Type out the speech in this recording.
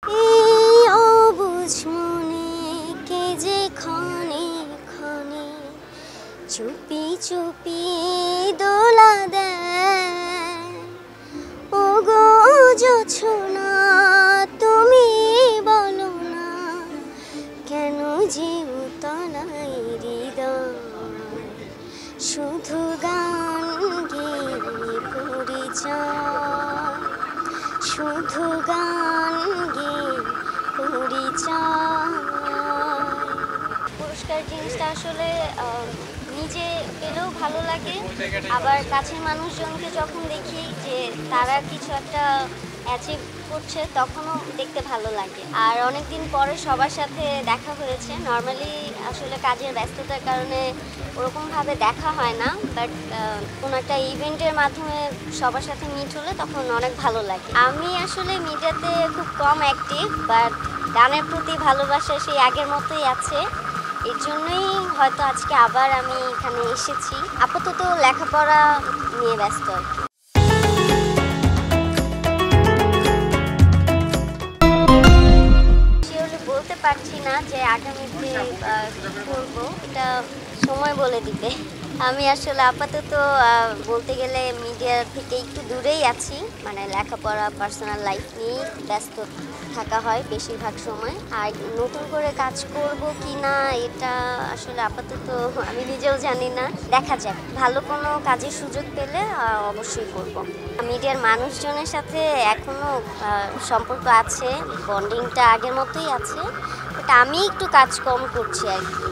এই অবুঝ মনে কে যে ক্ষণে ক্ষণে চুপি চুপি দোলা দেয়। ও গো জোছনা তুমি বলো না কেন যে উতলাই হৃদয়, শুধু গান গেয়ে পরিচয়, শুধু গান গেয়ে পরিচয়। পুরস্কার জিনিসটা আসলে নিজে পেলেও ভালো লাগে, আবার কাছের মানুষজনকে যখন দেখি যে তারা কিছু একটা অ্যাচিভ করছে তখনও দেখতে ভালো লাগে। আর অনেকদিন পরে সবার সাথে দেখা হয়েছে। নর্মালি আসলে কাজের ব্যস্ততার কারণে ওরকমভাবে দেখা হয় না, বাট কোনো একটা ইভেন্টের মাধ্যমে সবার সাথে মিট হলে তখন অনেক ভালো লাগে। আমি আসলে মিডিয়াতে খুব কম অ্যাক্টিভ, বাট গানের প্রতি ভালোবাসা সেই আগের মতোই আছে। এর জন্যই হয়তো আজকে আবার আমি এখানে এসেছি। আপাতত লেখাপড়া নিয়ে ব্যস্ত আর কি। শিওরলি বলতে পারছি না যে আগামীতে কী করবো, এটা সময় বলে দিবে। আমি আসলে আপাতত বলতে গেলে মিডিয়া থেকে একটু দূরেই আছি, মানে লেখাপড়া পার্সোনাল লাইফ নিয়েই ব্যস্ত থাকা হয় বেশিরভাগ সময়। আর নতুন করে কাজ করব কি না এটা আসলে আপাতত আমি নিজেও জানি না, দেখা যাক। ভালো কোনো কাজের সুযোগ পেলে অবশ্যই করব। মিডিয়ার মানুষজনের সাথে এখনও সম্পর্ক আছে, বন্ডিংটা আগের মতোই আছে, বাট আমি একটু কাজ কম করছি আর কি।